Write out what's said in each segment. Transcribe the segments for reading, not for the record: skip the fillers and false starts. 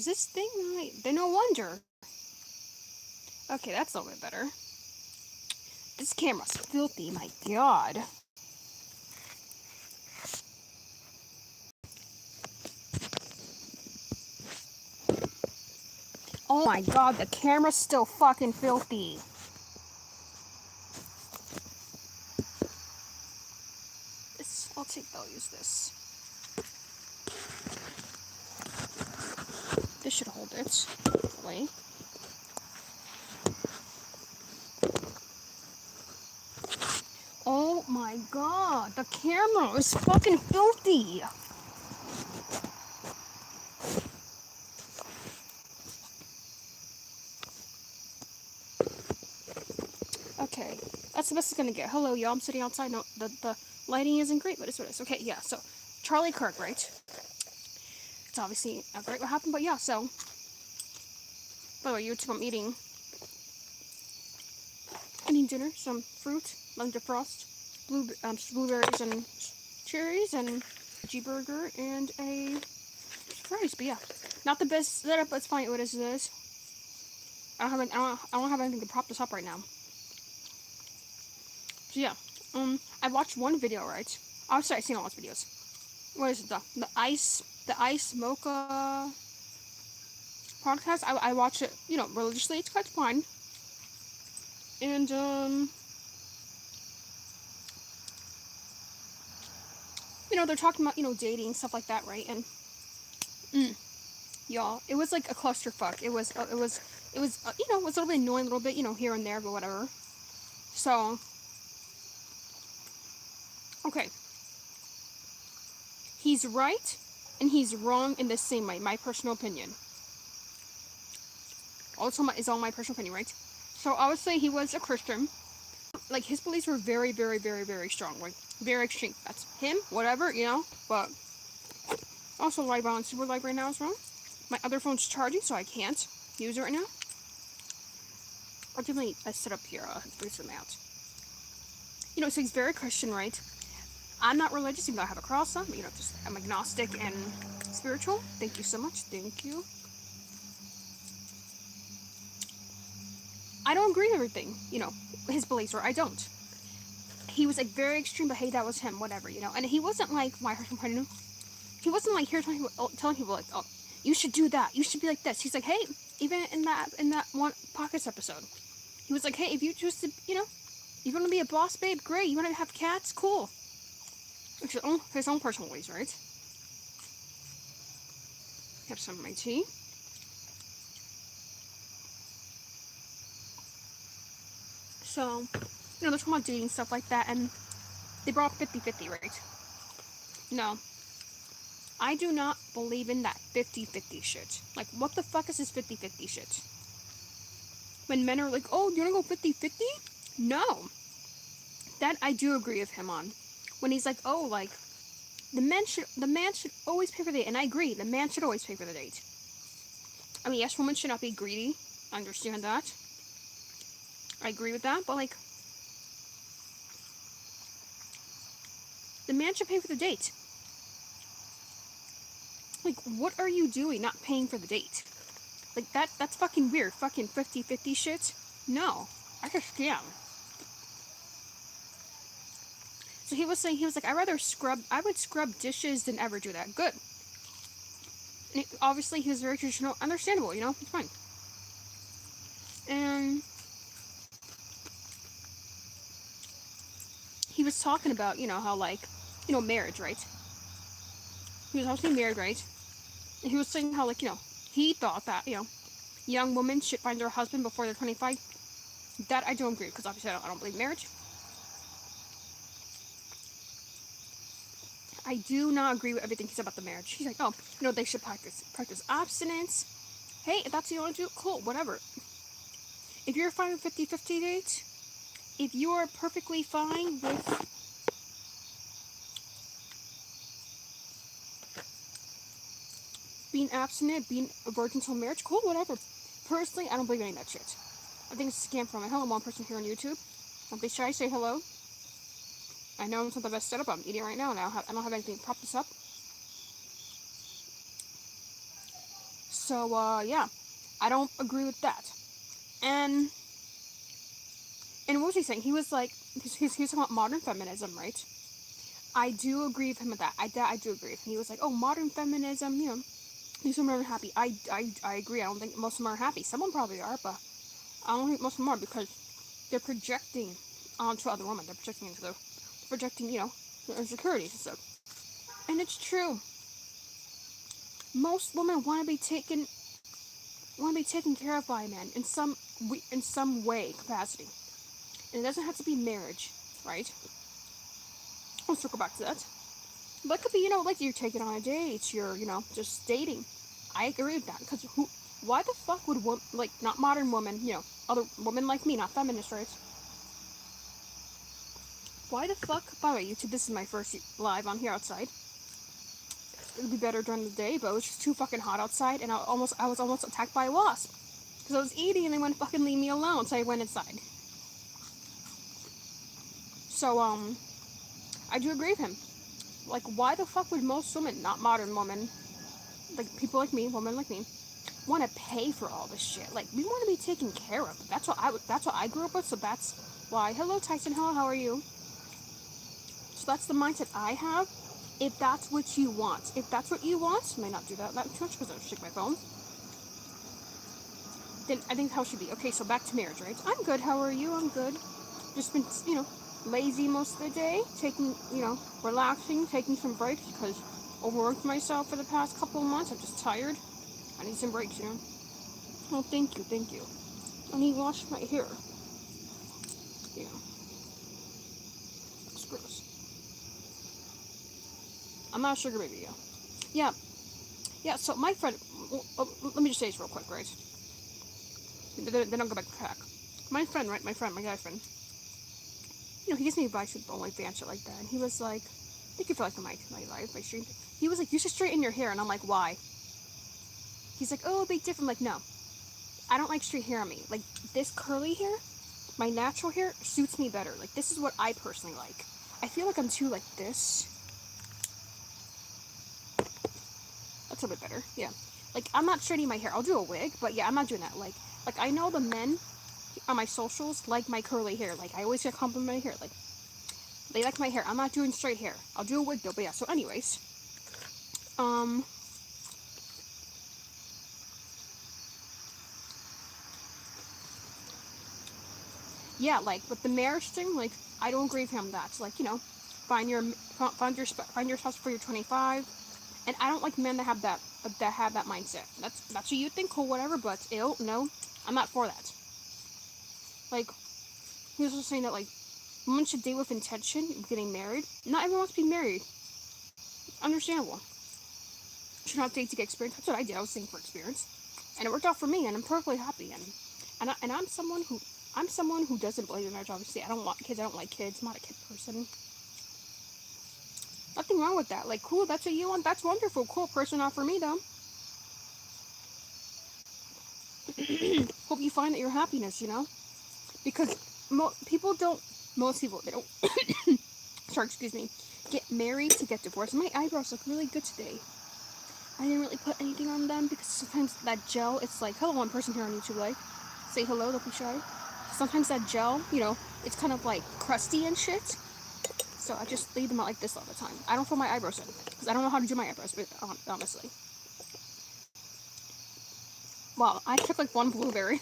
is this thing right? Then no wonder. Okay, that's a little bit better. This camera's filthy, my god. Oh my god, the camera's still fucking filthy. I'll use this. This should hold it. Hopefully. Oh my god, the camera is fucking filthy. Okay, that's the best it's gonna get. Hello, y'all. I'm sitting outside. No, the lighting isn't great, but it's what it is. Okay, yeah. So Charlie Kirk, right? It's obviously not great what happened, but yeah. So, by the way, YouTube, I'm eating dinner. Some fruit, lemon frost, blueberries and cherries, and veggie burger, and a rice. But yeah, not the best setup, but it's fine. What is this? I don't have anything to prop this up right now. So yeah, I watched one video, right? Oh, sorry, I've seen all those videos. What is it? The ice mocha podcast. I watch it, religiously. It's quite fun. And they're talking about dating, stuff like that, right? And y'all, it was like a clusterfuck. It was a little bit annoying, a little bit here and there, but whatever. So okay, he's right and he's wrong in the same way. My personal opinion. Also, is all my personal opinion, right? So obviously he was a Christian. Like his beliefs were very, very, very, very strong, like very extreme. That's him, whatever, But also live on super live right now as well. My other phone's charging, so I can't use it right now. I'll definitely set up here. I'll bring some out. So he's very Christian, right? I'm not religious, even though I have a cross on. But, just I'm agnostic and spiritual. Thank you so much. Thank you. I don't agree with everything, his beliefs were. I don't. He was like very extreme, but hey, that was him, whatever, And he wasn't like my husband. He wasn't like here telling people like, oh, you should do that. You should be like this. He's like, hey, even in that one podcast episode, he was like, hey, if you choose to, you want to be a boss babe, great. You want to have cats, cool. It's his own personal ways, right? Have some of my tea. So, they're talking about dating, stuff like that, and they brought up 50-50, right? No. I do not believe in that 50-50 shit. Like, what the fuck is this 50-50 shit? When men are like, oh, you wanna go 50-50? No. That I do agree with him on. When he's like, oh, like, the man should always pay for the date. And I agree, the man should always pay for the date. I mean, yes, women should not be greedy. I understand that. I agree with that, but like, the man should pay for the date. Like, what are you doing not paying for the date? Like, that's fucking weird. Fucking 50-50 shit. No. That's a scam. So he was like, I would scrub dishes than ever do that. Good. And obviously he was very traditional, understandable, it's fine. And he was talking about, how like, marriage, right? He was obviously married, right? And he was saying how like, he thought that, young women should find their husband before they're 25. That I don't agree, because obviously I don't believe marriage. I do not agree with everything he said about the marriage. He's like, oh, they should practice abstinence. Hey, if that's what you want to do, cool, whatever. If you're fine with 50-50 dates, if you are perfectly fine with being abstinent, being a virgin until marriage, cool, whatever. Personally, I don't believe any of that shit. I think it's a scam from my hello, one person here on YouTube. Don't be shy, say hello. I know it's not the best setup. I'm eating right now, and I don't have anything to prop this up. So, yeah, I don't agree with that. And what was he saying? He was like, he was talking about modern feminism, right? I do agree with him with that. I do agree with him. He was like, oh, modern feminism, these women are happy. I agree. I don't think most of them are happy. Some of them probably are, but I don't think most of them are because they're projecting onto other women. They're projecting, their insecurities and stuff. And it's true. Most women want to be taken care of by a man in some way capacity. And it doesn't have to be marriage, right? I'll circle back to that. But it could be, like you're taking on a date, you're, just dating. I agree with that because why the fuck would not modern women, other women like me, not feminist, right? Why the fuck? By the way, YouTube, this is my first live on here outside. It would be better during the day, but it was just too fucking hot outside, and I was almost attacked by a wasp because I was eating and they wouldn't fucking leave me alone, so I went inside. So I do agree with him. Like, why the fuck would most women, not modern women, like people like me, women like me, want to pay for all this shit? Like, we want to be taken care of. That's what I grew up with. So that's why. Hello, Tyson. Hello, how are you? So that's the mindset I have. If that's what you want, I may not do that too much because I shake my phone. Then I think how it should be. Okay, so back to marriage, right? I'm good. How are you? I'm good. Just been, lazy most of the day, taking, relaxing, taking some breaks because overworked myself for the past couple of months. I'm just tired. I need some breaks. Oh, thank you, thank you. I need to wash my hair. Yeah, it's gross. I'm not a sugar baby, yeah. Yeah, so my friend, let me just say this real quick, right? Then I'll go back to track. My friend, right? My guy friend, he gives me advice with OnlyFans, shit like that. And he was like, thank you for like my live, my stream. He was like, you should straighten your hair. And I'm like, why? He's like, oh, it'll be different. I'm like, no, I don't like straight hair on me. Like, this curly hair, my natural hair, suits me better. Like, this is what I personally like. I feel like I'm too like this. That's a bit better, yeah. Like, I'm not straightening my hair. I'll do a wig, but yeah, I'm not doing that. Like I know the men on my socials like my curly hair. Like, I always get complimented my hair. Like, they like my hair. I'm not doing straight hair. I'll do a wig though, but yeah. So, anyways, um, yeah, like with the marriage thing, like I don't agree with him on that. So, like, find your spouse for your 25, and I don't like men that have that mindset. That's what you think, cool, whatever. But no, I'm not for that. Like, he was just saying that like women should date with intention of getting married. Not everyone wants to be married. Understandable. Should not date to get experience. That's what I did. I was saying for experience, and it worked out for me, and I'm perfectly happy. And I'm someone who doesn't believe in marriage. Obviously, I don't want kids. I don't like kids. I'm not a kid person. Nothing wrong with that. Like, cool. That's what you want. That's wonderful. Cool. Person not for me though. Hope you find that your happiness. Because people don't. Most people they don't. Sorry, excuse me. Get married to get divorced. My eyebrows look really good today. I didn't really put anything on them because sometimes that gel, it's like, hello, one person here on YouTube, like, say hello, don't be shy. Sometimes that gel, it's kind of like crusty and shit. So I just leave them out like this all the time. I don't fill my eyebrows in because I don't know how to do my eyebrows, honestly. Wow, I took like one blueberry.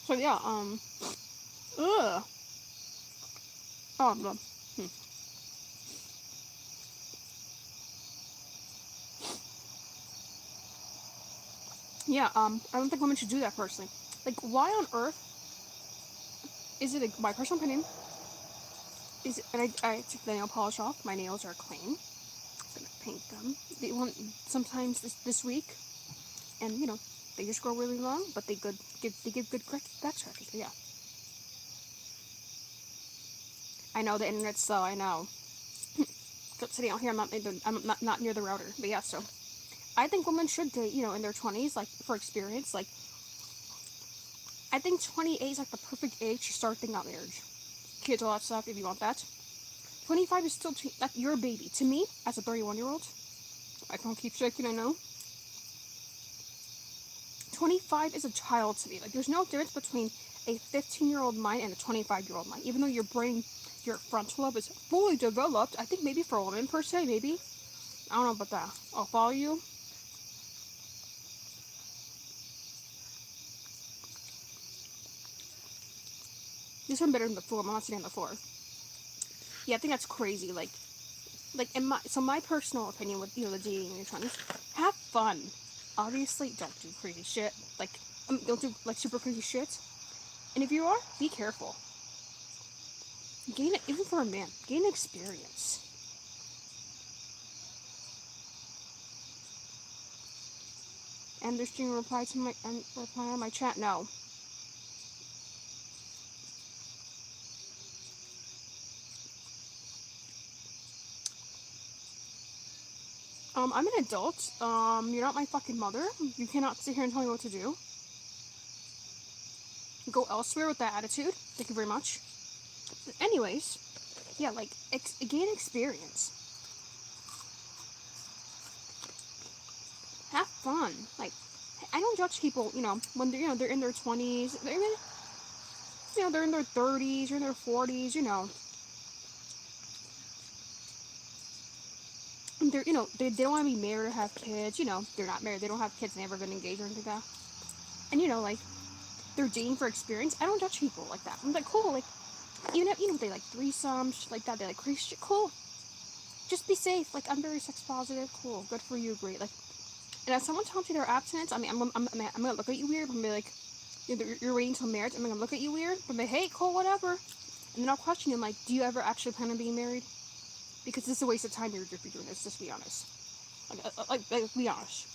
So yeah, ugh. Oh, no. Yeah, I don't think women should do that personally. Like, why on earth is it my personal opinion? And I took the nail polish off. My nails are clean. I'm gonna paint them. They want sometimes this week, and they just grow really long, but they give good back scratches. But yeah, I know the internet's slow. I know. Sitting out here, I'm not near the router. But yeah, so I think women should date, in their 20s, like for experience. Like, I think 28 is like the perfect age to start thinking about marriage, kids, all that stuff. If you want that, 25 is still like you're a baby. To me, as a 31-year-old, I can't keep shaking, I know. 25 is a child to me. Like, there's no difference between a 15-year-old mind and a 25-year-old mind. Even though your brain, your frontal lobe is fully developed, I think maybe for a woman per se, maybe. I don't know about that. I'll follow you. This one better than the floor. I'm not sitting on the floor. Yeah, I think that's crazy. Like in my personal opinion with the dating in your 20s, have fun. Obviously, don't do crazy shit. Like, don't do like super crazy shit. And if you are, be careful. Gain it, even for a man. Gain experience. And there's Jing reply to my chat. No. I'm an adult. You're not my fucking mother. You cannot sit here and tell me what to do. Go elsewhere with that attitude. Thank you very much. But anyways, yeah, like, gain experience. Have fun. Like, I don't judge people, when they're, they're in their 20s. They're in their 30s or in their 40s, They're, they don't want to be married or have kids, They're not married, they don't have kids, never been engaged or anything like that. And, like, they're dating for experience. I don't judge people like that. I'm like, cool, like, even if they like threesomes, shit like that, they like crazy shit, cool. Just be safe. Like, I'm very sex positive, cool, good for you, great. Like, and if someone tells you they're abstinent, I mean, I'm gonna look at you weird. I'm gonna be like, you're waiting until marriage. I'm gonna look at you weird. I'm gonna be, hey, cool, whatever. And then I'll question you, like, do you ever actually plan on being married? Because this is a waste of time if you're doing this. Just be honest. Like, be honest.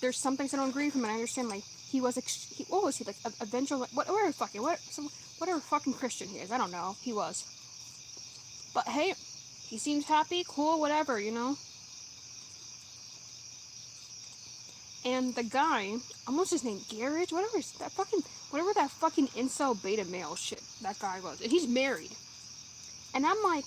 There's some things I don't agree with him, and I understand, like, what was he, like, Avenger, whatever fucking Christian he is, I don't know, he was. But hey, he seems happy, cool, whatever, And the guy, what's his name, Garrett, whatever that fucking incel beta male shit that guy was, and he's married. And I'm like,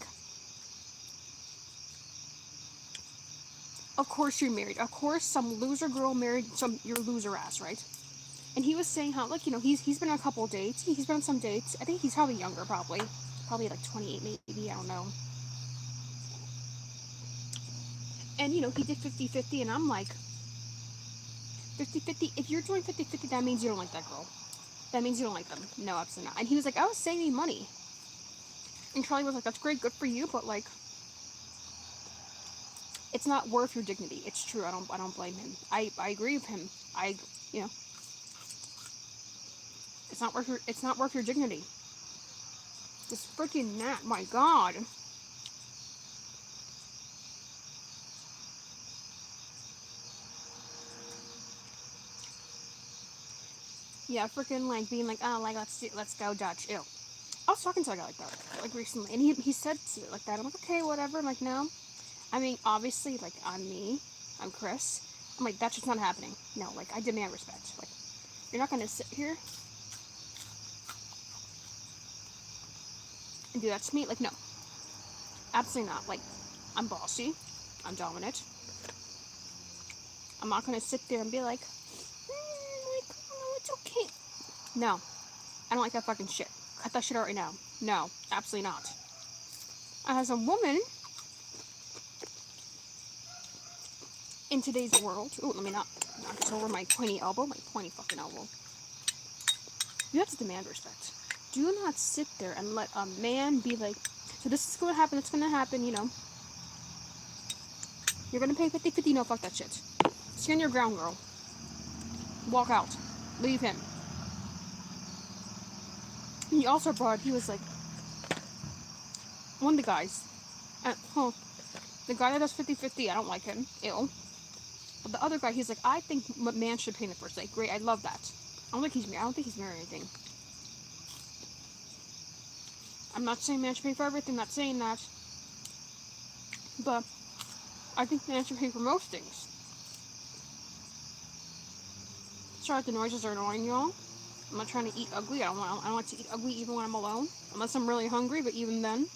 of course you're married. Of course some loser girl married your loser ass, right? And he was saying how, like, he's been on a couple dates. He's been on some dates. I think he's probably younger, probably like 28, maybe, I don't know. And, he did 50-50, and I'm like, 50-50, if you're doing 50-50, that means you don't like that girl. That means you don't like them. No, absolutely not. And he was like, I was saving money. And Charlie was like, that's great, good for you, but, like, it's not worth your dignity. It's true. I don't blame him. I agree with him. It's not worth your dignity. This freaking gnat, my god. Yeah, freaking, like, being like, oh, like, let's go Dutch. Ew. I was talking to a guy like that, like, recently, and he said it like that. I'm like, okay, whatever. I'm like, no. I mean, obviously, like, I'm Chris. I'm like, that's just not happening. No, like, I demand respect. Like, you're not gonna sit here and do that to me. Like, no. Absolutely not. Like, I'm bossy. I'm dominant. I'm not gonna sit there and be like, like, oh, it's okay. No. I don't like that fucking shit. Cut that shit out right now. No. Absolutely not. As a woman, in today's world, let me not knock this over my pointy fucking elbow. You have to demand respect. Do not sit there and let a man be like, so this is going to happen, it's going to happen, You're going to pay 50-50, no, fuck that shit. Stand your ground, girl. Walk out. Leave him. He also he was like, one of the guys, the guy that does 50-50, I don't like him, ew. But the other guy, he's like, I think man should pay in the first date. Great, I love that. I don't think he's married or anything. I'm not saying man should pay for everything, not saying that. But I think man should pay for most things. Sorry if the noises are annoying y'all. I'm not trying to eat ugly. I don't like to eat ugly even when I'm alone. Unless I'm really hungry, but even then,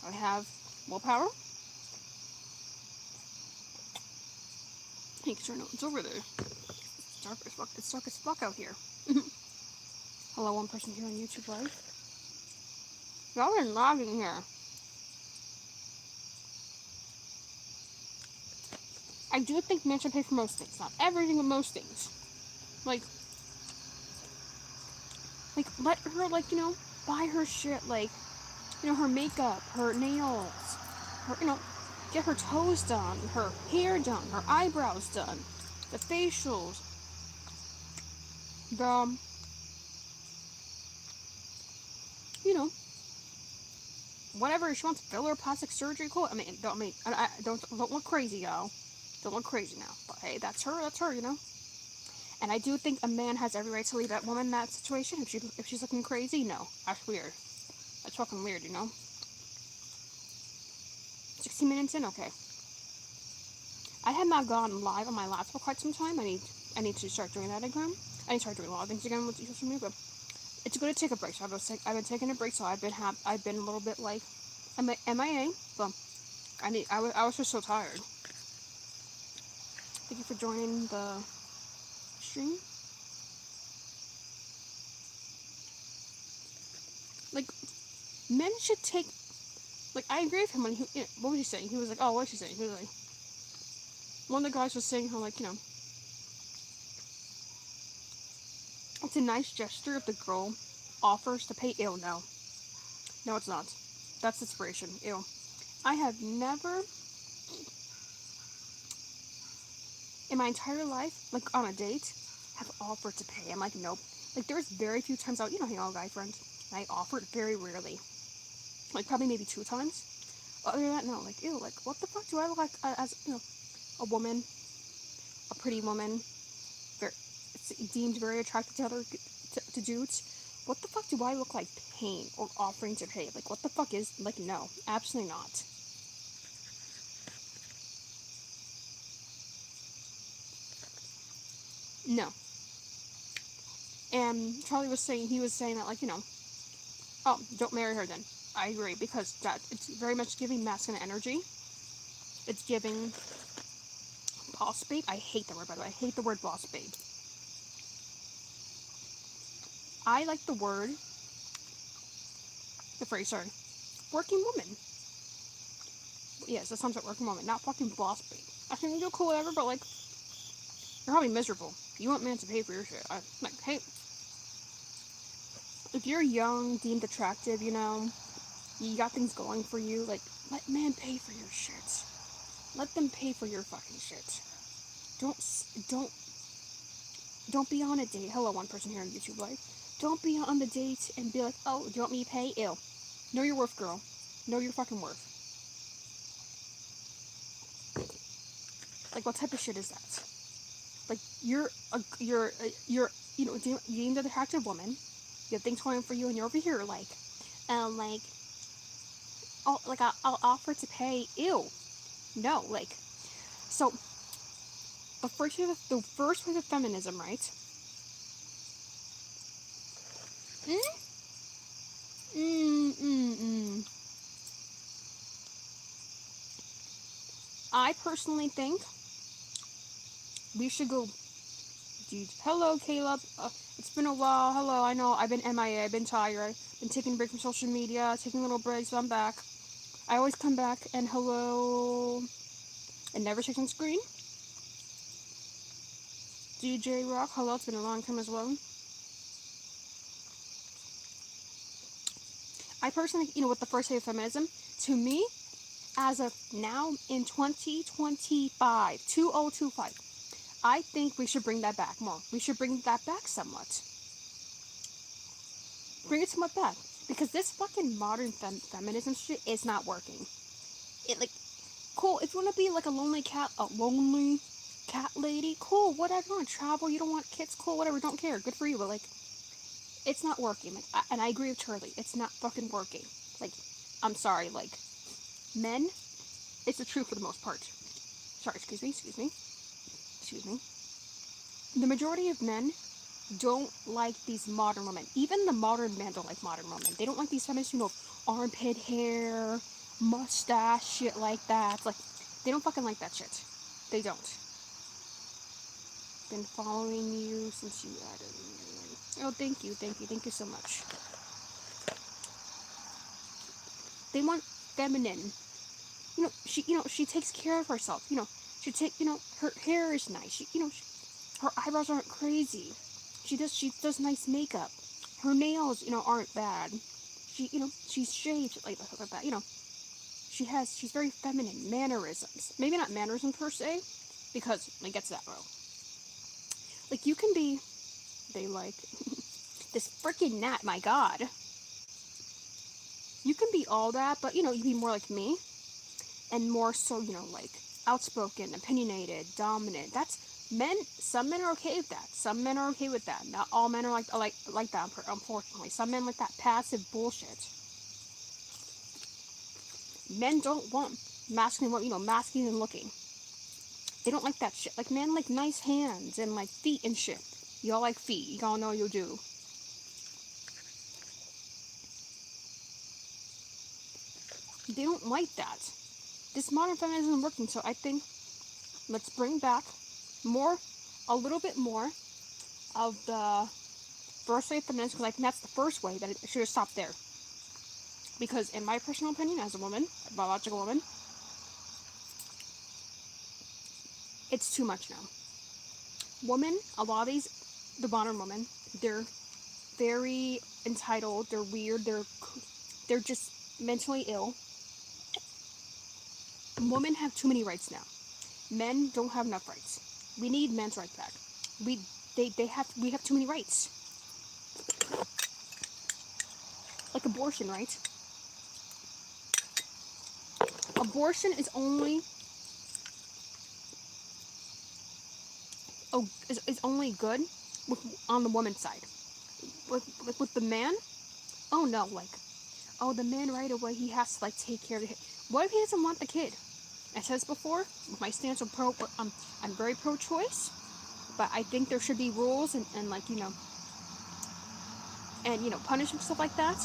I have willpower. Hey, sure, no, it's over there. It's dark as fuck. It's dark as fuck out here. Hello, one person here on YouTube Live. Y'all are lagging here. I do think men should pay for most things. Not everything, but most things. Like, let her, like, buy her shit, like, her makeup, her nails, her, get her toes done, her hair done, her eyebrows done, the facials, the, whatever she wants, filler, plastic surgery, cool. Don't look crazy, y'all. Don't look crazy now. But hey, that's her, And I do think a man has every right to leave that woman in that situation if she's looking crazy. No, that's weird. That's fucking weird, 60 minutes in, okay. I have not gone live on my laptop for quite some time. I need to start doing that again. I need to start doing a lot of things again with social media. But it's good to take a break. So I've been taking a break. So I've been a little bit like MIA. But I was just so tired. Thank you for joining the stream. Like, men should take. Like, I agree with him when he. What was he saying? He was like, oh, what was he saying? He was like, one of the guys was saying how, like, it's a nice gesture if the girl offers to pay. Ew, no. No, it's not. That's inspiration. Ew. I have never, in my entire life, like, on a date, have offered to pay. I'm like, nope. Like, there's very few times out, hang out with guy friends. And I offered very rarely. Like, probably maybe 2 times. Other than that, no. Like, ew, like, what the fuck do I look like as, a woman, a pretty woman, it's deemed very attractive to dudes. What the fuck do I look like paying or offering to pay? Like, what the fuck is, like, no, absolutely not. No. And Charlie was saying that, like, oh, don't marry her then. I agree, because it's very much giving masculine energy. It's giving boss babe. I hate that word, by the way. I hate the word boss babe. I like the phrase, sorry, working woman. Yes, that sounds like working woman, not fucking boss babe. I think you're cool, whatever, but, like, you're probably miserable. You want men to pay for your shit. I'm like, hey, if you're young, deemed attractive, you got things going for you, like, let men pay for your shit. Let them pay for your fucking shit. Don't be on a date. Hello, one person here on YouTube Live. Don't be on the date and be like, oh, do you want me to pay? Ew. Know your worth, girl. Know your fucking worth. Like, what type of shit is that? Like, you're deemed an attractive woman. You have things going for you, and you're over here like, I'll offer to pay. Ew. No, like, so the first wave of feminism, right? I personally think we should go. Dude, hello, Caleb. It's been a while. Hello, I know I've been MIA. I've been tired. I've been taking a break from social media, taking little breaks, but I'm back. I always come back and hello, and never check on screen. DJ Rock, hello. It's been a long time as well. I personally, with the first wave of feminism, to me, as of now in 2025, 2025, I think we should bring that back more. We should bring that back somewhat. Bring it somewhat back. Because this fucking modern feminism shit is not working. Cool, if you want to be like a lonely cat lady, cool, whatever. You want to travel, you don't want kids, cool, whatever, don't care, good for you, but, like, it's not working. Like, and I agree with Charlie, it's not fucking working. Like, I'm sorry, like, men, it's the truth for the most part. Sorry, excuse me. the majority of men don't like these modern women. Even the modern men don't like modern women. They don't like these feminists, armpit hair, mustache, shit like that. It's like, they don't fucking like that shit. They don't. Been following you since you added me. Oh, thank you so much. They want feminine. She takes care of herself. Her hair is nice. Her eyebrows aren't crazy. She does nice makeup. Her nails, aren't bad. She's shaved like that. She's very feminine mannerisms. Maybe not mannerisms per se, because it gets that low. Like you can be, they like this freaking gnat. My God, you can be all that, but you can be more like me, and more so, like outspoken, opinionated, dominant. That's men. Some men are okay with that. Some men are okay with that. Not all men are like that. Unfortunately, some men like that passive bullshit. Men don't want masculine looking. They don't like that shit. Like men like nice hands and like feet and shit. Y'all like feet. Y'all know you do. They don't like that. This modern feminism isn't working, so I think let's bring back a little bit more of the first wave feminism, because I think that's the first wave, and it should have stopped there. Because in my personal opinion, as a woman, a biological woman, it's too much now. Women, a lot of the modern women, they're very entitled, they're weird, they're just mentally ill. Women have too many rights now. Men don't have enough rights. We need men's rights back. We have too many rights. Like abortion, right? Abortion is only good on the woman's side. With the man, oh no, the man right away he has to take care of the kid. What if he doesn't want the kid? I said this before. My stance on I'm very pro-choice, but I think there should be rules and punishment, stuff like that.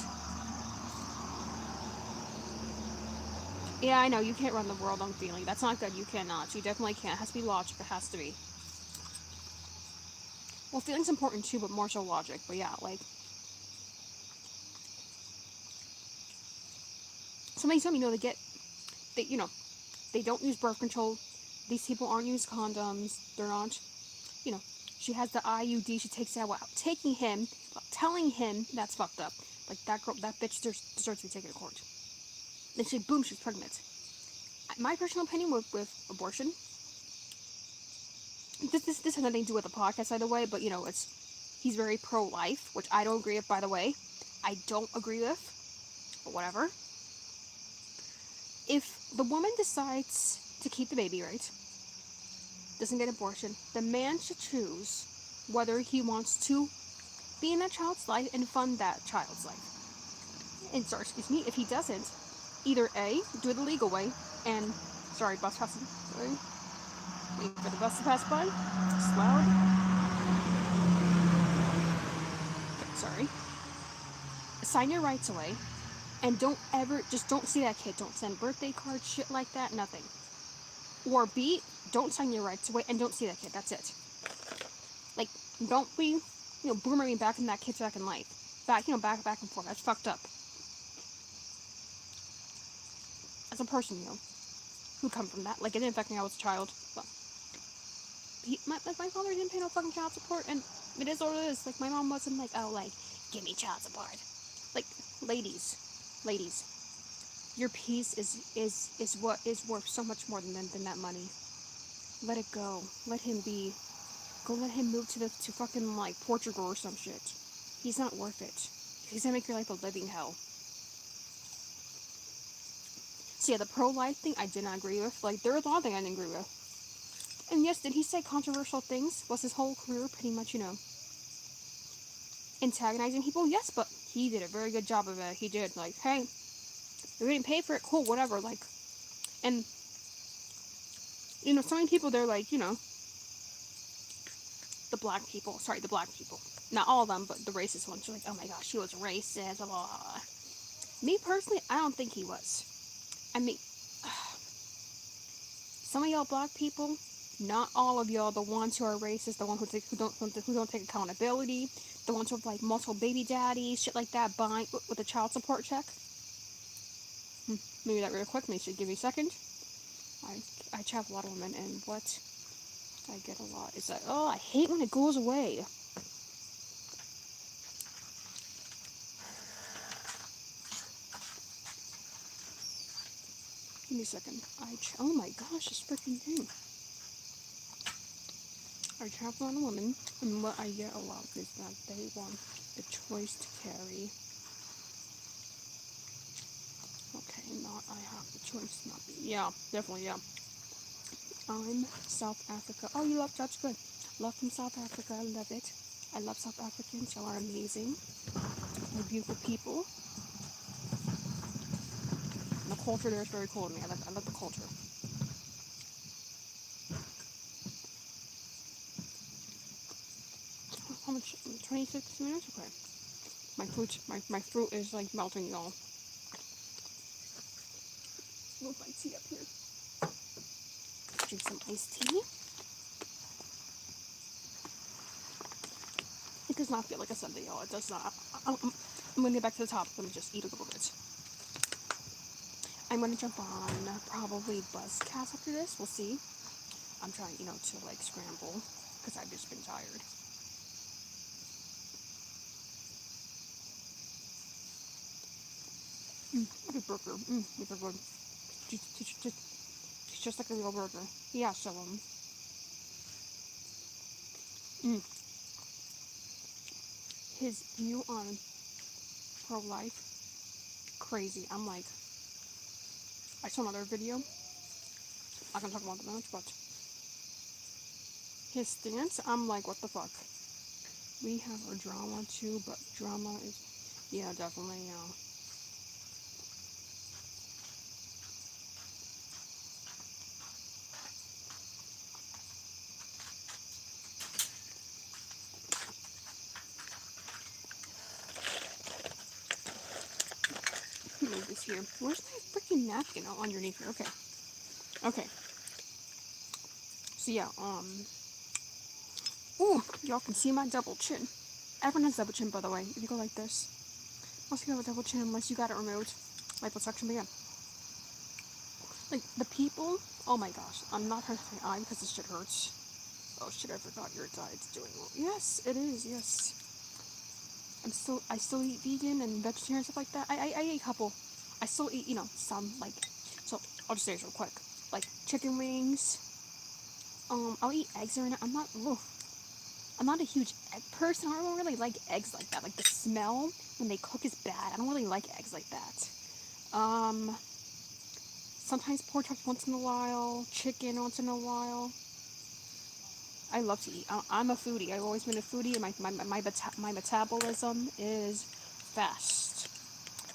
Yeah, I know you can't run the world on feeling. That's not good. You cannot. You definitely can't. It has to be logic. It has to be. Well, feeling's important too, but more so logic. But yeah, somebody told me, they don't use birth control. These people aren't using condoms. They're not, she has the IUD. She takes it out without telling him that's fucked up. Like that bitch deserves to be taken to court. Then she's pregnant. My personal opinion with abortion. This has nothing to do with the podcast, by the way, but he's very pro-life, which I don't agree with, by the way. I don't agree with, but whatever. If the woman decides to keep the baby, right, doesn't get abortion, the man should choose whether he wants to be in that child's life and fund that child's life. And if he doesn't, either A, do it the legal way, and bus passing. Sorry. Wait for the bus to pass by. It's loud. Sorry. Sign your rights away, and don't see that kid. Don't send birthday cards, shit like that, nothing. Or B, don't sign your rights away and don't see that kid. That's it. Don't be, boomerang back in that kid's back in life. Back and forth. That's fucked up. As a person, who come from that. It didn't affect me when I was a child. Well, my father didn't pay no fucking child support, and it is what it is. My mom wasn't give me child support. Ladies, your peace is what is worth so much more than that money. Let it go. Let him be. Go let him move to fucking Portugal or some shit. He's not worth it. He's gonna make your life a living hell. So yeah, the pro-life thing I did not agree with. There was a lot of things I didn't agree with. And yes, did he say controversial things? Was his whole career pretty much, antagonizing people? Yes, but he did a very good job of it. He did. Hey, we didn't pay for it. Cool, whatever. And so many people, they're the black people. Sorry, the black people. Not all of them, but the racist ones. You're like, oh my gosh, he was racist. Blah, blah, blah. Me personally, I don't think he was. I mean, some of y'all black people, not all of y'all, the ones who are racist, the ones who don't take accountability, the ones with like multiple baby daddies, shit like that, buying with a child support check. Maybe that real quick. Maybe should give me a second. I chat a lot of women, and what I get a lot is that, oh, I hate when it goes away. Give me a second. Oh my gosh, this freaking thing. I chat a lot of women, and what I get a lot is that they want the choice to carry. Okay, not I have the choice, not me. Yeah, definitely, yeah. I'm South Africa. Oh, you love, that's good. Love from South Africa, I love it. I love South Africans, y'all are amazing. You're beautiful people. And the culture there is very cool to me. I love the culture. How much? 26 minutes? Okay. My fruit is like melting, y'all. Move my tea up here. Drink some iced tea. It does not feel like a Sunday, y'all. It does not. I'm gonna get back to the top. Let me just eat a little bit. I'm gonna jump on probably Buzzcast after this. We'll see. I'm trying, to like scramble because I've just been tired. Good burger. It's a good. It's just like a real burger. Yeah. So his view on pro-life, crazy. I'm like, I saw another video. I can talk about it much, but his stance, I'm like, what the fuck? We have our drama too, but drama is, yeah, definitely, yeah. Move this here. Where's my freaking napkin? Oh, underneath here. Okay. Okay. So yeah, ooh, y'all can see my double chin. Everyone has double chin, by the way. If you go like this, most of you have a double chin unless you got it removed. Liposuction, but yeah. Like, the people, oh my gosh, I'm not hurting my eye because this shit hurts. Oh shit, I forgot your diet's doing well. Yes, it is, yes. I still eat vegan and vegetarian and stuff like that. I eat a couple. I still eat, some, like, so, I'll just say this real quick. Like, chicken wings. I'll eat eggs or not. I'm not a huge egg person. I don't really like eggs like that. Like, the smell when they cook is bad. I don't really like eggs like that. Sometimes pork chops once in a while. Chicken once in a while. I love to eat. I'm a foodie. I've always been a foodie, and my metabolism is fast.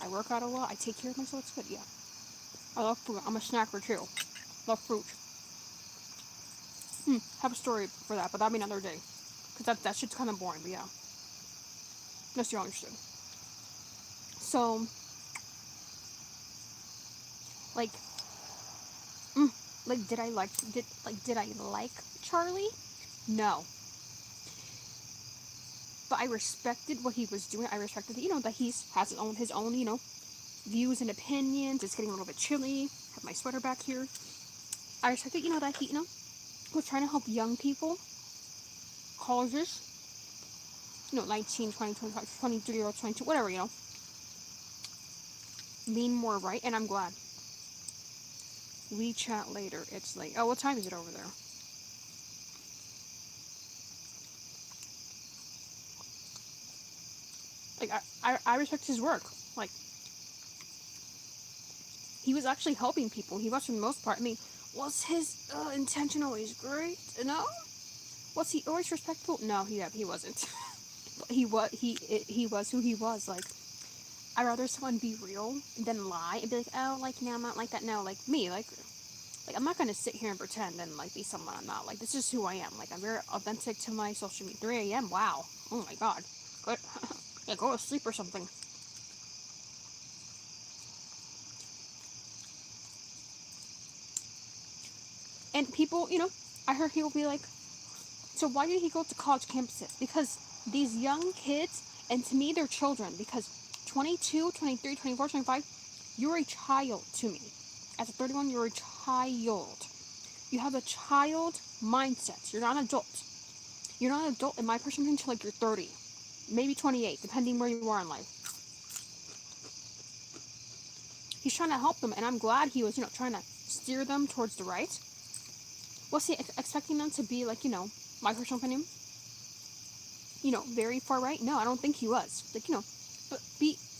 I work out a lot. I take care of myself. It's good. Yeah. I love fruit. I'm a snacker too. Love fruit. Have a story for that, but that'll be another day. Cause that shit's kind of boring. But yeah. Unless you understood. So, like, did I like Charlie? No. But I respected what he was doing. I respected that, that he has his own, views and opinions. It's getting a little bit chilly. I have my sweater back here. I respected, that he, was trying to help young people, colleges, 19, 20, 25, 23 or 22, whatever, lean more right, and I'm glad. We chat later. It's like, oh, what time is it over there? Like, I respect his work. Like, he was actually helping people. He was for the most part. I mean, was his intention always great? No. Was he always respectful? No, he wasn't. he was who he was. Like, I'd rather someone be real than lie and be like, oh, like, no, I'm not like that. No, like me, like Like, I'm not gonna sit here and pretend and, like, be someone I'm not. Like, this is who I am. Like, I'm very authentic to my social media. 3 a.m., wow. Oh my god. Good. Yeah, go to sleep or something. And people, I heard he will be like, so why did he go to college campuses? Because these young kids, and to me, they're children, because 22, 23, 24, 25, you're a child to me. As a 31, you're a child. You have a child mindset. You're not an adult. You're not an adult in my perception until like you're 30, maybe 28, depending where you are in life. He's trying to help them, and I'm glad he was, trying to steer them towards the right. Was he expecting them to be like, my personal opinion, very far right? No, I don't think he was. Like, but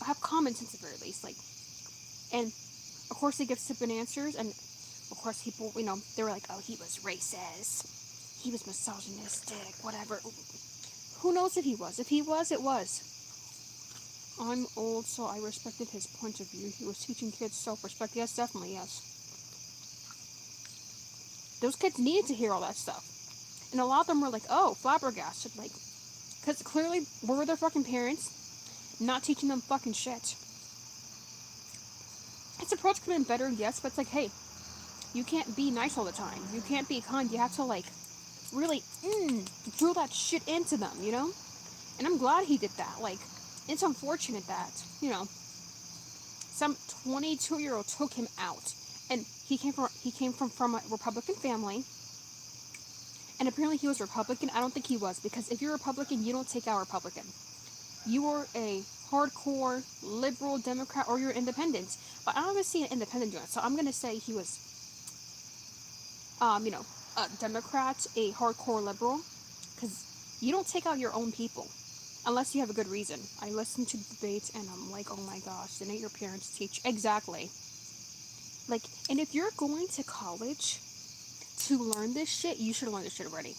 have common sense at the very least. Like, and of course he gives stupid answers, and of course people, they were like, oh, he was racist, he was misogynistic, whatever. Who knows if he was? If he was, it was. I'm old, so I respected his point of view. He was teaching kids self-respect. Yes, definitely, yes. Those kids needed to hear all that stuff. And a lot of them were like, oh, flabbergasted. Like, because clearly, where were their fucking parents? Not teaching them fucking shit. His approach could have been better, yes, but it's like, hey, you can't be nice all the time. You can't be kind. You have to, like, really, drill that shit into them, And I'm glad he did that. Like, it's unfortunate that, some 22-year-old took him out. And he came from a Republican family. And apparently he was Republican. I don't think he was, because if you're Republican, you don't take out Republican. You are a hardcore liberal Democrat, or you're independent. But I don't even see an independent doing it. So I'm gonna say he was, a Democrat, a hardcore liberal, because you don't take out your own people unless you have a good reason. I listen to the debates and I'm like, oh my gosh, didn't your parents teach? Exactly. Like, and if you're going to college to learn this shit, you should have learned this shit already.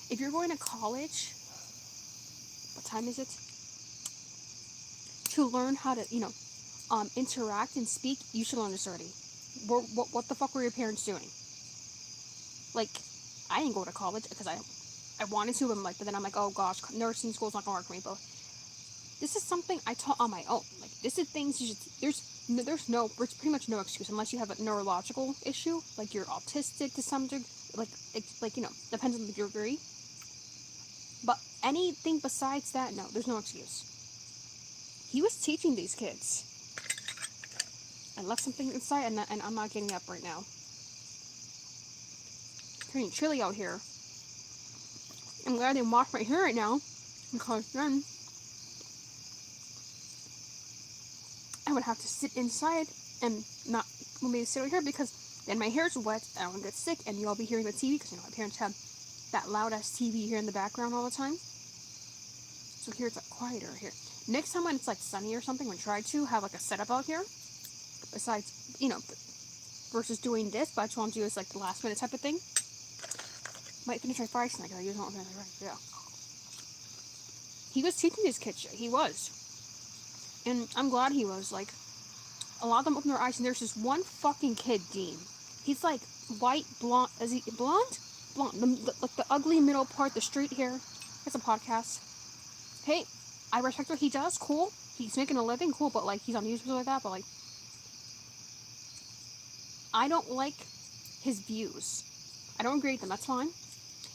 If you're going to college, what time is it? To learn how to, interact and speak, you should learn this already. What the fuck were your parents doing? Like, I didn't go to college because I wanted to, but then I'm like, oh gosh, nursing school's not gonna work for me. But this is something I taught on my own. Like, this is things you should. There's pretty much no excuse unless you have a neurological issue, like you're autistic to some degree. Like depends on the degree. But anything besides that, no, there's no excuse. He was teaching these kids. I left something inside, and I'm not getting up right now. It's pretty chilly out here. I'm glad I didn't wash my hair right now, because then I would have to sit inside and not maybe sit over here, because then my hair's wet and I'm gonna get sick, and you'll be hearing the TV, because my parents have that loud ass TV here in the background all the time. So here it's like quieter here. Next time when it's like sunny or something, we'll try to have like a setup out here. Besides, versus doing this, but I just want to do this like the last minute type of thing. Might finish my fries tonight, because I usually don't finish my fries. Yeah. He was teaching these kids shit. He was. And I'm glad he was. Like, a lot of them open their eyes, and there's this one fucking kid, Dean. He's like white, blonde. Is he blonde? Blonde. Like the ugly middle part, the straight hair. It's a podcast. Hey, I respect what he does. Cool. He's making a living. Cool. But like, he's on YouTube like that. But like, I don't like his views. I don't agree with them. That's fine.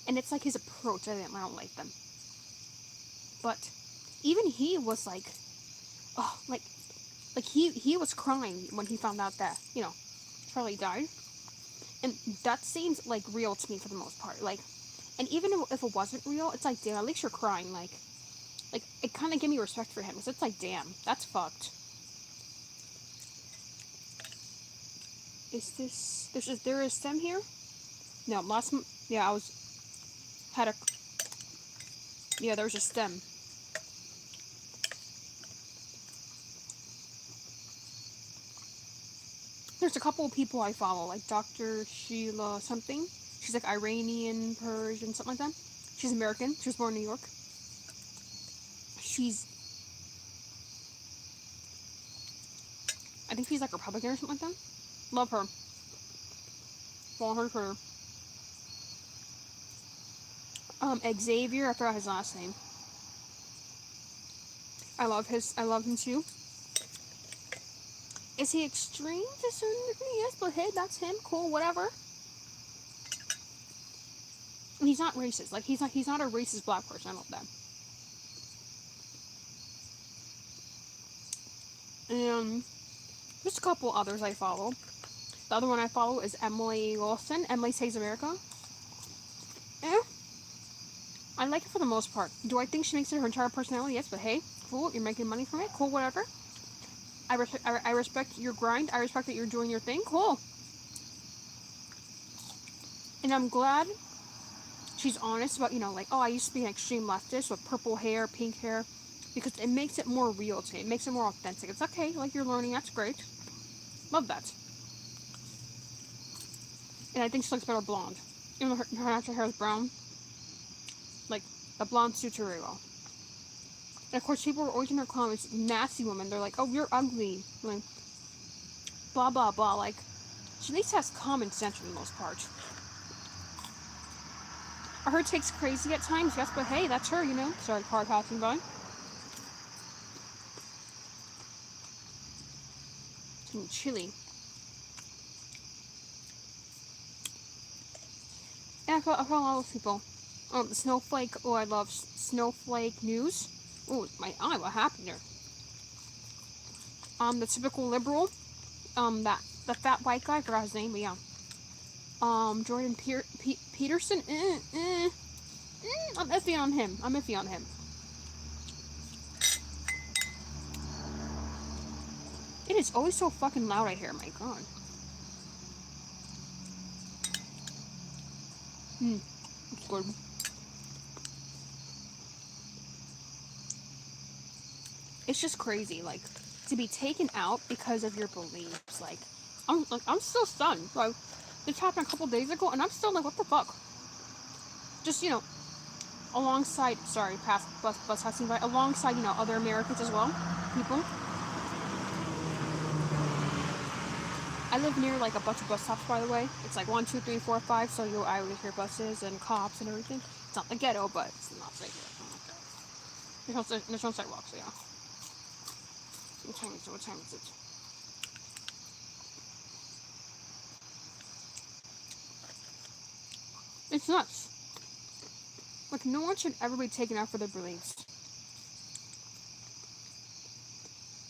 And it's like his approach. I don't like them. But even he was like, oh, like he was crying when he found out that, Charlie died. And that seems like real to me for the most part. Like, and even if it wasn't real, it's like, damn, at least you're crying. Like it kind of gave me respect for him. Because it's like, damn, that's fucked. Is there a stem here? No, there was a stem. There's a couple of people I follow, like Dr. Sheila something. She's like Iranian, Persian, something like that. She's American. She was born in New York. I think she's like Republican or something like that. Love her. for her. Xavier, I forgot his last name. I love him too. Is he extreme to a certain degree? Yes, but hey, that's him. Cool, whatever. He's not racist. Like he's not a racist black person. I love that. And there's a couple others I follow. The other one I follow is Emily Wilson. Emily Saves America. Eh, I like it for the most part. Do I think she makes it her entire personality? Yes, but hey, cool. You're making money from it. Cool, whatever. I respect your grind. I respect that you're doing your thing. Cool. And I'm glad she's honest about, like, oh, I used to be an extreme leftist with purple hair, pink hair, because it makes it more real to me. It makes it more authentic. It's okay, like, you're learning. That's great. Love that. And I think she looks better blonde. Even though her natural hair is brown, like, the blonde suits her very well. And of course, people are always in her comments, nasty women. They're like, oh, you're ugly. Like, blah, blah, blah. Like, she at least has common sense for the most part. Her takes crazy at times, yes, but hey, that's her, Sorry, car passing by. It's getting chilly. And I follow a lot of people. The Snowflake, oh, I love Snowflake News. Oh, my eye, what happened there? The typical liberal, the fat white guy, I forgot his name, but yeah. Jordan Peterson, I'm iffy on him. It is always so fucking loud out here, my god. It's good. It's just crazy, like, to be taken out because of your beliefs. Like, I'm still stunned. Like, this happened a couple days ago, and I'm still like, what the fuck? Just, alongside, sorry, past bus passing by, alongside, other Americans as well, people. I live near, like, a bunch of bus stops, by the way. It's like 1, 2, 3, 4, 5, so I always hear buses and cops and everything. It's not the ghetto, but it's not safe. There's no sidewalks, so yeah. What time is it? It's nuts. Like, no one should ever be taken out for their beliefs.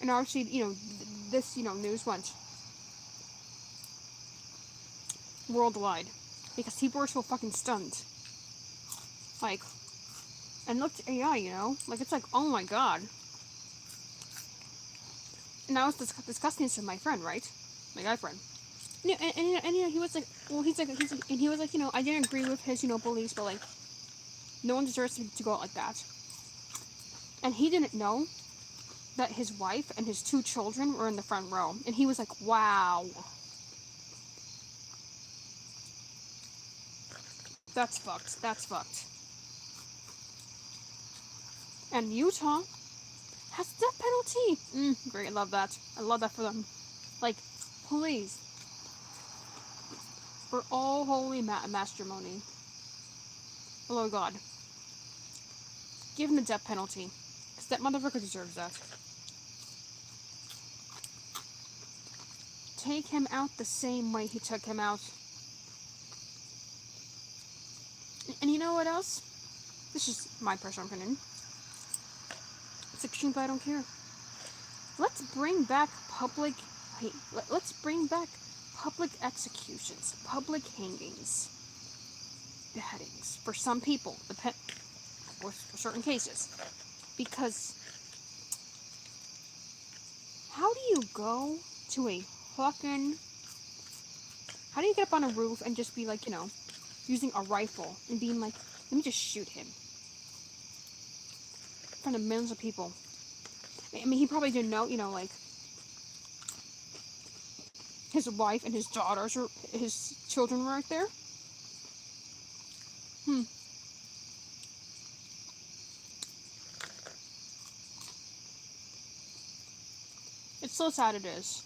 And obviously, this, news went worldwide. Because people are so fucking stunned. Like, and look at AI, Like, it's like, oh my god. And I was discussing this with my friend, right? My guy friend. And he was like, well, he was like, I didn't agree with his, beliefs, but like, no one deserves to go out like that. And he didn't know that his wife and his 2 children were in the front row. And he was like, wow. That's fucked. And Utah has death penalty. Great, I love that. I love that for them. Like, please. For all holy matrimony. Oh god. Give him the death penalty. Because that motherfucker deserves that. Take him out the same way he took him out. And you know what else? This is my personal opinion. It's extreme, but I don't care. Let's bring back public executions, public hangings, beheadings for some people, for certain cases. Because how do you go to how do you get up on a roof and just be like, using a rifle and being like, let me just shoot him in front of millions of people? I mean, he probably didn't know, like, his wife and his daughters or his children were right there. It's so sad, it is.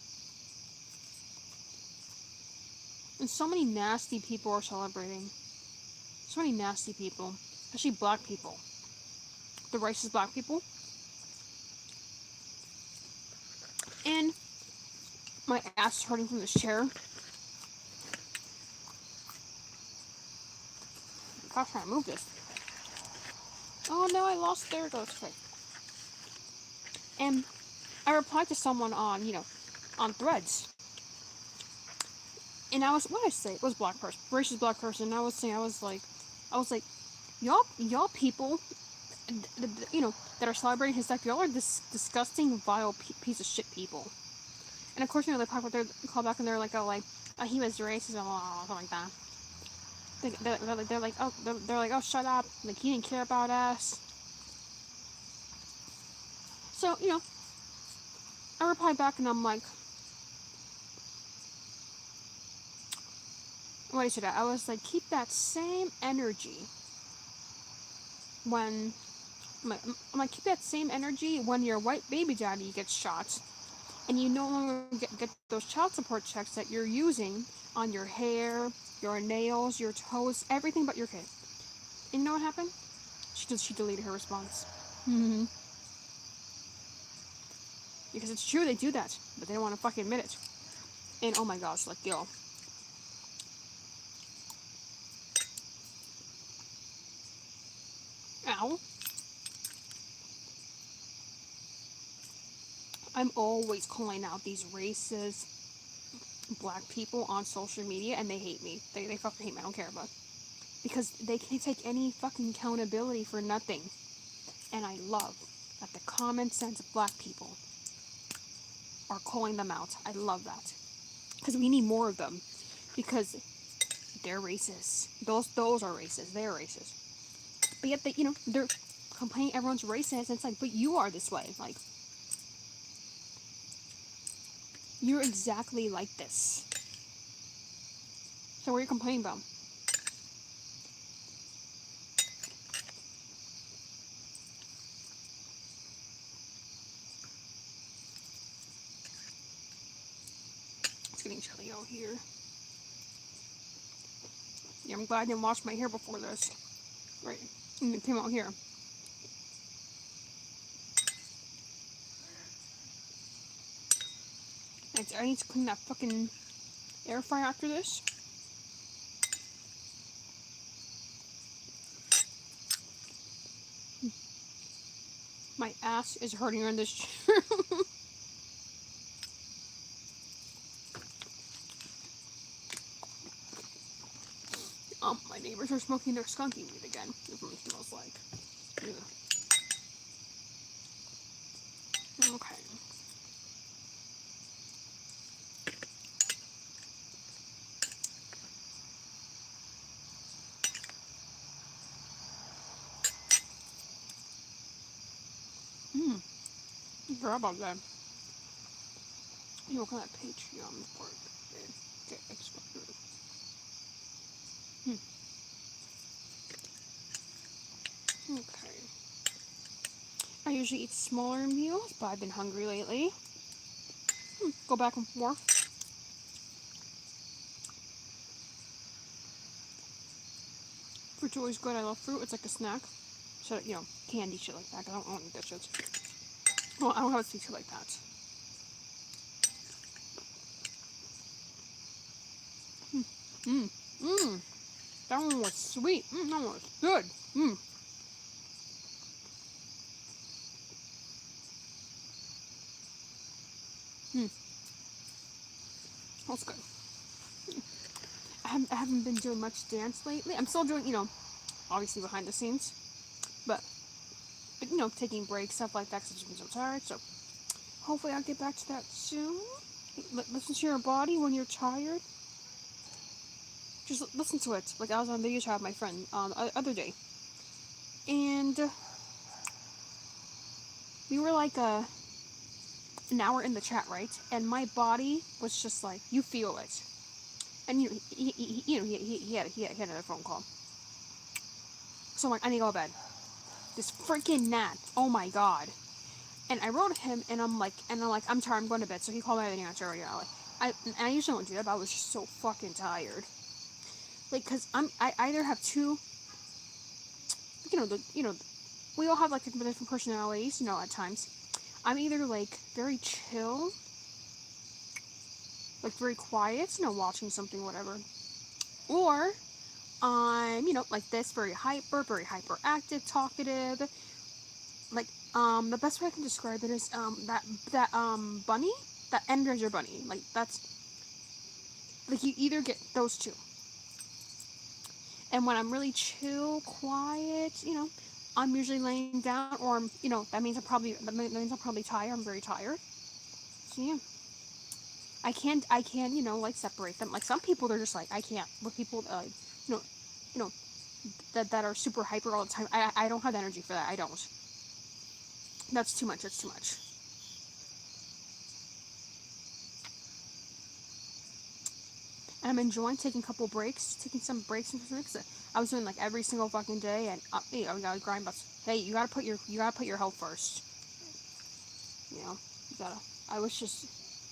And so many nasty people are celebrating. So many nasty people. Especially black people. The racist black people. And my ass is hurting from this chair. I'm trying to move this. Oh no, I lost. There it goes. Okay. And I replied to someone on, on Threads. And what did I say? It was black person, racist black person. And I was like, y'all people, that are celebrating his death, y'all are this disgusting, vile piece of shit people. And of course, they call back and they're like, he was racist, or something like that. They're like, oh, shut up, like, he didn't care about us. So, I replied back and I'm like, what did I was like, keep that same energy when, I'm like, keep that same energy when your white baby daddy gets shot and you no longer get those child support checks that you're using on your hair, your nails, your toes, everything but your kid. And you know what happened? She deleted her response. Mm-hmm. Because it's true, they do that, but they don't want to fucking admit it. And oh my gosh, like, yo. Ow. I'm always calling out these racist black people on social media, and they hate me. They fucking hate me. I don't care about it. Because they can't take any fucking accountability for nothing. And I love that the common sense of black people are calling them out. I love that. Because we need more of them. Because they're racist. Those are racist. They're racist. But yet they're complaining everyone's racist. And it's like, but you are this way. Like, you're exactly like this. So what are you complaining about? It's getting chilly out here. Yeah, I'm glad I didn't wash my hair before this. Right. And it came out here. I need to clean that fucking air fryer after this. My ass is hurting on this chair. My neighbors are smoking their skunky weed again. That's what it smells like. Ugh. Okay. I forgot about that. You look at that Patreon part. Get extra. Okay. I usually eat smaller meals, but I've been hungry lately. Go back and forth. Fruit's always good. I love fruit. It's like a snack. So, candy shit like that. I don't eat that shit. Well, I don't have a sweet shit like that. That one was sweet. That one was good. That's good. I haven't been doing much dance lately. I'm still doing, obviously behind the scenes. But taking breaks, stuff like that, because I've just been so tired. So, hopefully I'll get back to that soon. Listen to your body when you're tired. Just listen to it. Like, I was on video chat with my friend the other day. And we were like an hour in the chat, right? And my body was just like, you feel it. And he had another phone call. So I'm like, I need to go to bed. This freaking gnat. Oh my god. And I wrote him, and I'm tired, I'm going to bed. So he called me, I didn't answer earlier. I usually don't do that, but I was just so fucking tired. Like, cause I either have two, we all have like different personalities, at times. I'm either like very chill, like very quiet, watching something, whatever, or I'm, like this, very hyperactive, talkative. Like, the best way I can describe it is, that bunny, that Energizer bunny. Like, that's, like, you either get those two. And when I'm really chill, quiet, I'm usually laying down, or that means I'm probably tired. I'm very tired. So yeah, I can, like separate them. Like some people, they're just like I can't. With people, you know, you know, that are super hyper all the time. I don't have energy for that. I don't. That's too much. That's too much. And I'm enjoying taking some breaks and because I was doing like every single fucking day, and I gotta grind. But hey, you gotta put your health first. You gotta. I was just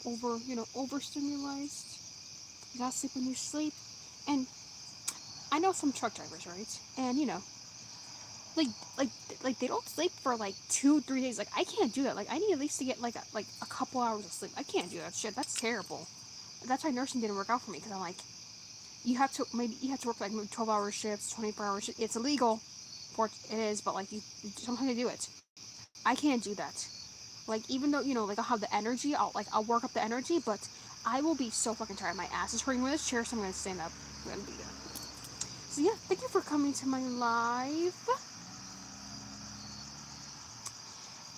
overstimulated. You gotta sleep when you sleep, and I know some truck drivers, right? And like like like they don't sleep for like 2-3 days. Like I can't do that. Like I need at least to get like a couple hours of sleep. I can't do that shit. That's terrible. That's why nursing didn't work out for me because I'm like, you have to work like 12-hour shifts, 24-hour shifts. It's illegal, it is, but like sometimes you do it. I can't do that. Like even though like I'll have the energy, I'll work up the energy, but I will be so fucking tired. My ass is hurting with this chair, so I'm gonna stand up. I'm gonna be there. So yeah, thank you for coming to my live.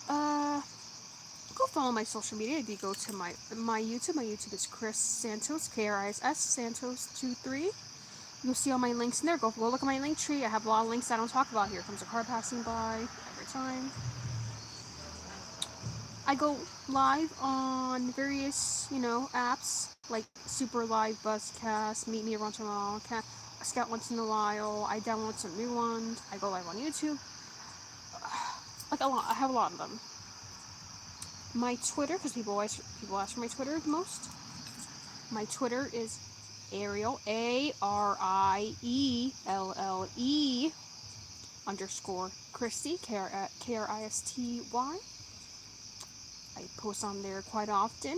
Uh, Go follow my social media. If you go to my YouTube is Chris Santos, Kriss Santos 23. You'll see all my links in there. Go look at my link tree. I have a lot of links I don't talk about. Here comes a car passing by every time. I go live on various, apps like Super Live, Buzzcast, Meet Me Around Tomorrow, Scout once in a while. I download some new ones. I go live on YouTube. Like a lot. I have a lot of them. My Twitter, because people ask for my Twitter the most. My Twitter is Ariel, ARIELLE underscore Christy, KRISTY. I post on there quite often.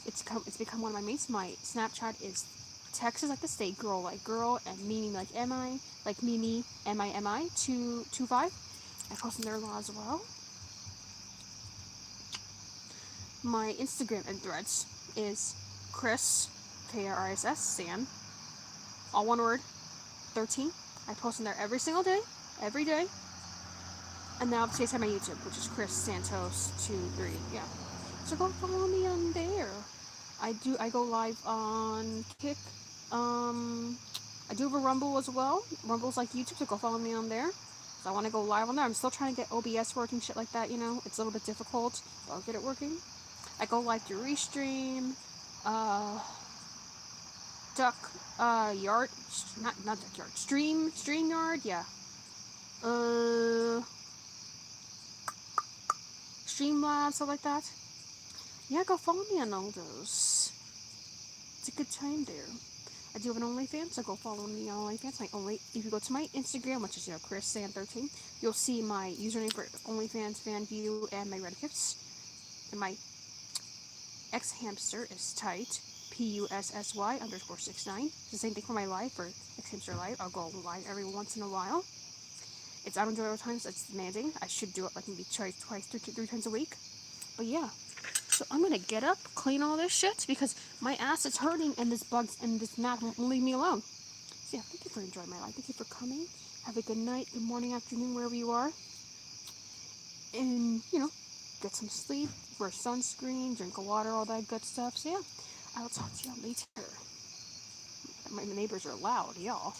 It's become one of my mates. My Snapchat is Texas like the state, girl like girl, and Mimi like MI, like Mimi MIMI 225. I post on there a lot as well. My Instagram and Threads is Chris, KRISS, San, all one word, 13. I post on there every single day, every day. And now today's on my YouTube, which is Chris Santos 23. Yeah. So go follow me on there. I go live on Kick. I do have a Rumble as well. Rumble's like YouTube, so go follow me on there. So I want to go live on there. I'm still trying to get OBS working, shit like that, It's a little bit difficult, but I'll get it working. I go live to Restream, Duck, Yard, not Duck Yard, StreamYard, yeah. Streamlabs, stuff like that. Yeah, go follow me on all those. It's a good time there. I do have an OnlyFans, so go follow me on OnlyFans. If you go to my Instagram, which is ChrisSan13, you'll see my username for OnlyFans, fan view, and my Reddit gifts. And my X-Hamster is tight, PUSSY _69. It's the same thing for my live, for X-Hamster Live. I'll go live every once in a while. I don't do it all the time, so it's demanding. I should do it like maybe twice, 3 times a week. But yeah. So I'm gonna get up, clean all this shit, because my ass is hurting and this mat won't leave me alone. So yeah, thank you for enjoying my life. Thank you for coming. Have a good night, good morning, afternoon, wherever you are. And, get some sleep, wear sunscreen, drink water, all that good stuff. So yeah, I will talk to y'all later. My neighbors are loud, y'all.